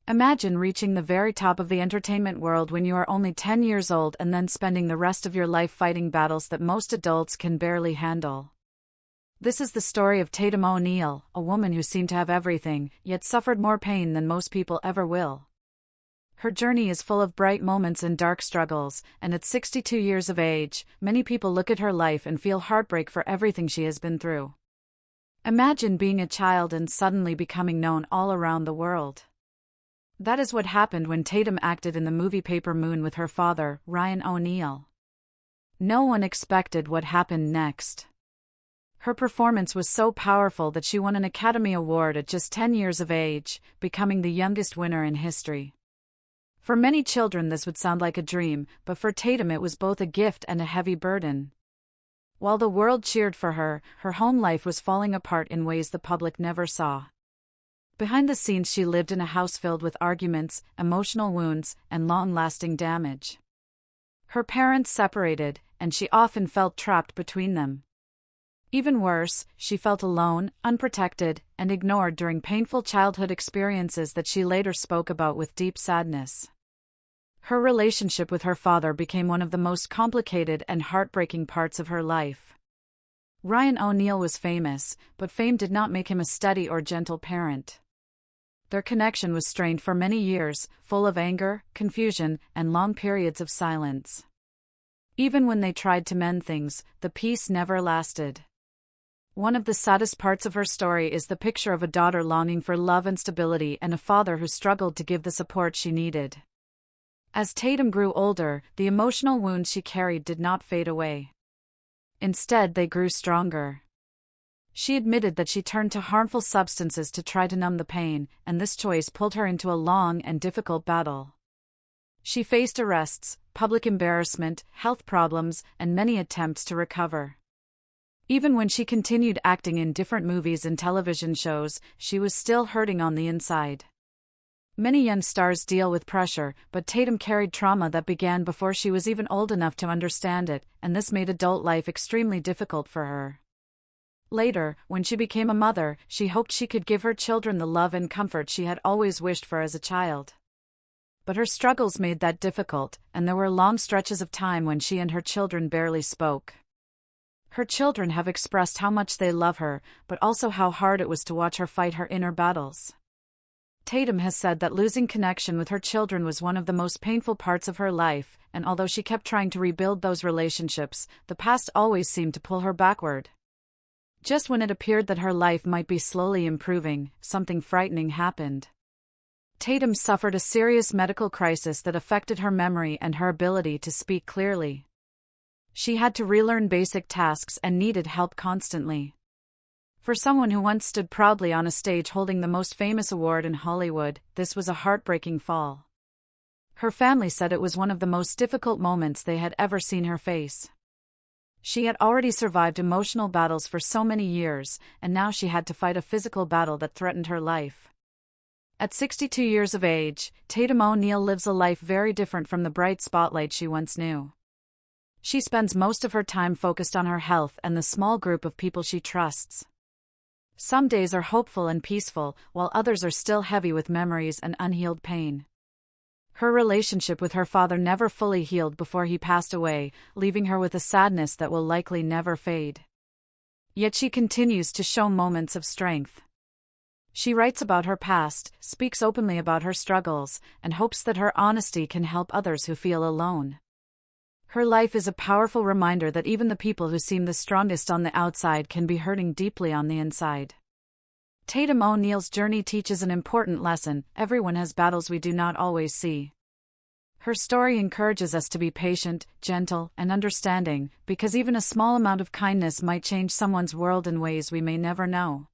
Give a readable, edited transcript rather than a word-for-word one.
Imagine reaching the very top of the entertainment world when you are only 10 years old and then spending the rest of your life fighting battles that most adults can barely handle. This is the story of Tatum O'Neal, a woman who seemed to have everything, yet suffered more pain than most people ever will. Her journey is full of bright moments and dark struggles, and at 62 years of age, many people look at her life and feel heartbreak for everything she has been through. Imagine being a child and suddenly becoming known all around the world. That is what happened when Tatum acted in the movie Paper Moon with her father, Ryan O'Neal. No one expected what happened next. Her performance was so powerful that she won an Academy Award at just 10 years of age, becoming the youngest winner in history. For many children this would sound like a dream, but for Tatum it was both a gift and a heavy burden. While the world cheered for her, her home life was falling apart in ways the public never saw. Behind the scenes she lived in a house filled with arguments, emotional wounds, and long-lasting damage. Her parents separated, and she often felt trapped between them. Even worse, she felt alone, unprotected, and ignored during painful childhood experiences that she later spoke about with deep sadness. Her relationship with her father became one of the most complicated and heartbreaking parts of her life. Ryan O'Neal was famous, but fame did not make him a steady or gentle parent. Their connection was strained for many years, full of anger, confusion, and long periods of silence. Even when they tried to mend things, the peace never lasted. One of the saddest parts of her story is the picture of a daughter longing for love and stability and a father who struggled to give the support she needed. As Tatum grew older, the emotional wounds she carried did not fade away. Instead, they grew stronger. She admitted that she turned to harmful substances to try to numb the pain, and this choice pulled her into a long and difficult battle. She faced arrests, public embarrassment, health problems, and many attempts to recover. Even when she continued acting in different movies and television shows, she was still hurting on the inside. Many young stars deal with pressure, but Tatum carried trauma that began before she was even old enough to understand it, and this made adult life extremely difficult for her. Later, when she became a mother, she hoped she could give her children the love and comfort she had always wished for as a child. But her struggles made that difficult, and there were long stretches of time when she and her children barely spoke. Her children have expressed how much they love her, but also how hard it was to watch her fight her inner battles. Tatum has said that losing connection with her children was one of the most painful parts of her life, and although she kept trying to rebuild those relationships, the past always seemed to pull her backward. Just when it appeared that her life might be slowly improving, something frightening happened. Tatum suffered a serious medical crisis that affected her memory and her ability to speak clearly. She had to relearn basic tasks and needed help constantly. For someone who once stood proudly on a stage holding the most famous award in Hollywood, this was a heartbreaking fall. Her family said it was one of the most difficult moments they had ever seen her face. She had already survived emotional battles for so many years, and now she had to fight a physical battle that threatened her life. At 62 years of age, Tatum O'Neal lives a life very different from the bright spotlight she once knew. She spends most of her time focused on her health and the small group of people she trusts. Some days are hopeful and peaceful, while others are still heavy with memories and unhealed pain. Her relationship with her father never fully healed before he passed away, leaving her with a sadness that will likely never fade. Yet she continues to show moments of strength. She writes about her past, speaks openly about her struggles, and hopes that her honesty can help others who feel alone. Her life is a powerful reminder that even the people who seem the strongest on the outside can be hurting deeply on the inside. Tatum O'Neal's journey teaches an important lesson: everyone has battles we do not always see. Her story encourages us to be patient, gentle, and understanding, because even a small amount of kindness might change someone's world in ways we may never know.